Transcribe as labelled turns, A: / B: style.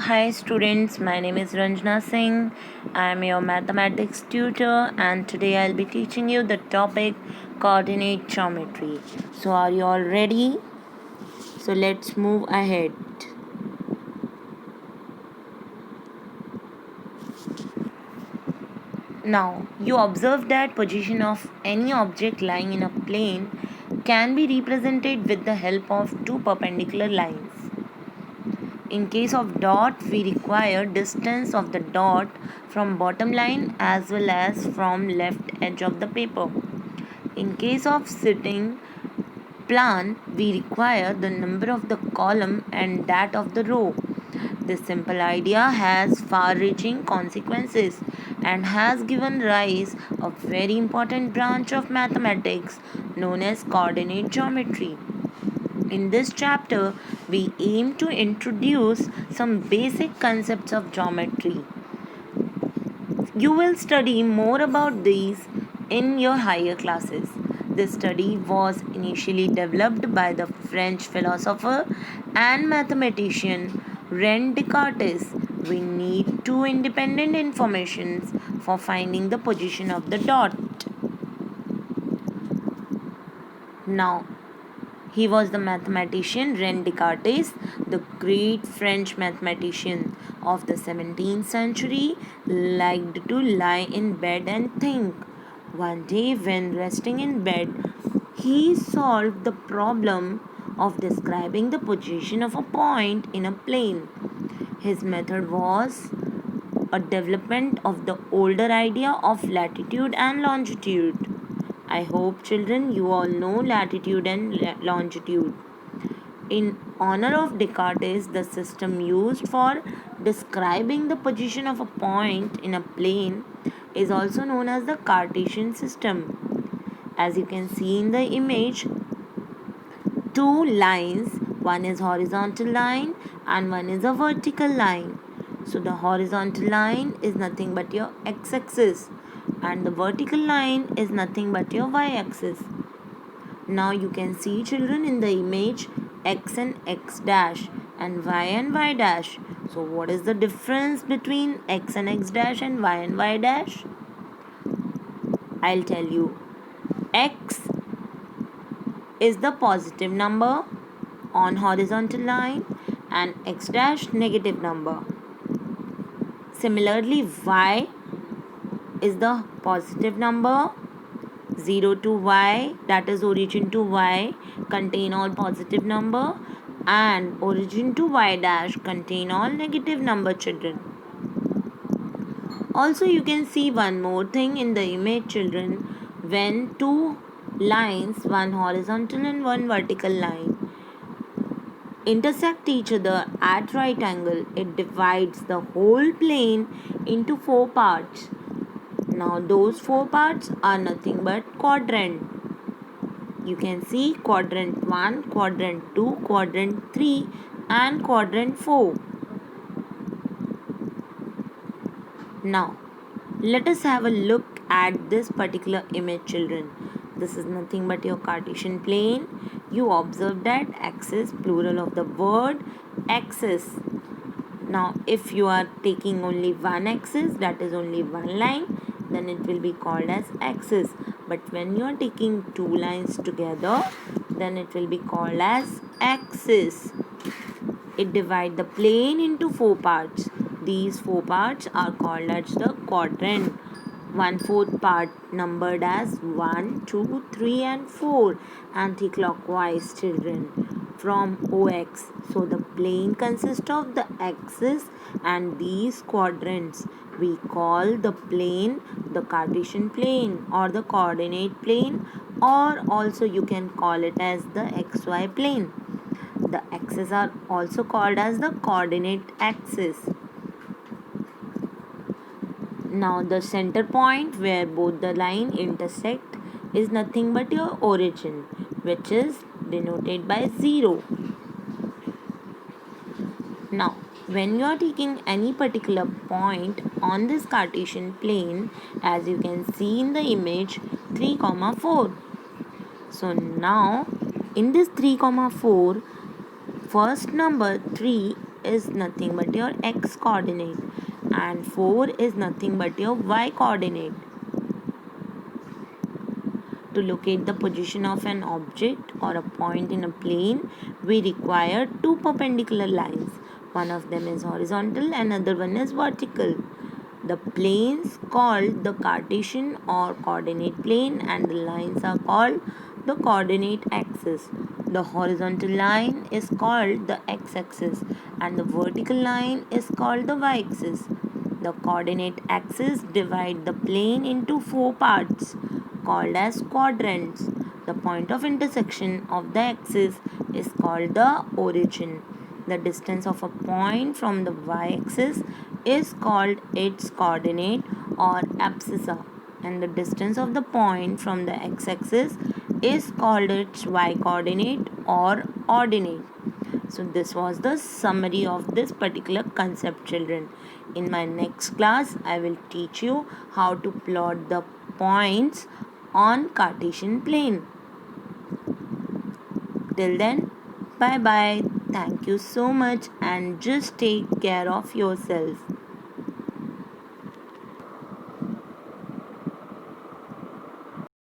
A: Hi students, my name is Ranjana Singh. I am your mathematics tutor and today I'll be teaching you the topic coordinate geometry. So are you all ready? So let's move ahead. Now, you observe that position of any object lying in a plane can be represented with the help of two perpendicular lines. In case of dot, we require distance of the dot from bottom line as well as from left edge of the paper. In case of sitting plan, we require the number of the column and that of the row. This simple idea has far-reaching consequences and has given rise a very important branch of mathematics known as coordinate geometry. In this chapter, we aim to introduce some basic concepts of geometry. You will study more about these in your higher classes. This study was initially developed by the French philosopher and mathematician René Descartes. We need two independent informations for finding the position of the dot. Now, he was the mathematician René Descartes, the great French mathematician of the 17th century, liked to lie in bed and think. One day, when resting in bed, he solved the problem of describing the position of a point in a plane. His method was a development of the older idea of latitude and longitude. I hope, children, you all know latitude and longitude. In honor of Descartes, the system used for describing the position of a point in a plane is also known as the Cartesian system. As you can see in the image, two lines, one is horizontal line and one is a vertical line. So the horizontal line is nothing but your x-axis and the vertical line is nothing but your y-axis. Now you can see, children, in the image x and x dash and y dash. So what is the difference between x and x dash and y dash? I'll tell you. X is the positive number on horizontal line and x dash negative number. Similarly, y is the positive number. 0 to y, that is origin to y, contain all positive number, and origin to y dash contain all negative number, children. Also, you can see one more thing in the image, children. When two lines, one horizontal and one vertical line, intersect each other at right angle, it divides the whole plane into four parts. Now those four parts are nothing but quadrant. You can see quadrant 1, quadrant 2, quadrant 3 and quadrant 4. Now let us have a look at this particular image, children. This is nothing but your Cartesian plane. You observe that axis, plural of the word axis. Now if you are taking only one axis, that is only one line, then it will be called as axis. But when you are taking two lines together, then it will be called as axis. It divides the plane into four parts. These four parts are called as the quadrant. 1/4 part numbered as 1, 2, 3 and 4 anti-clockwise, children, from OX. So the plane consists of the axis and these quadrants. We call the plane the Cartesian plane or the coordinate plane, or also you can call it as the XY plane. The axes are also called as the coordinate axis. Now the center point where both the line intersect is nothing but your origin, which is denoted by 0. Now when you are taking any particular point on this Cartesian plane, as you can see in the image 3, 4. So now in this 3, 4, first number 3 is nothing but your x coordinate and 4 is nothing but your y coordinate. To locate the position of an object or a point in a plane, we require two perpendicular lines. One of them is horizontal and another one is vertical. The planes called the Cartesian or coordinate plane and the lines are called the coordinate axis. The horizontal line is called the x-axis and the vertical line is called the y-axis. The coordinate axis divide the plane into four parts called as quadrants. The point of intersection of the axis is called the origin. The distance of a point from the y-axis is called its coordinate or abscissa, and the distance of the point from the x-axis is called its y-coordinate or ordinate. So this was the summary of this particular concept, children. In my next class, I will teach you how to plot the points on Cartesian plane. Till then, bye bye. Thank you so much and just take care of yourself.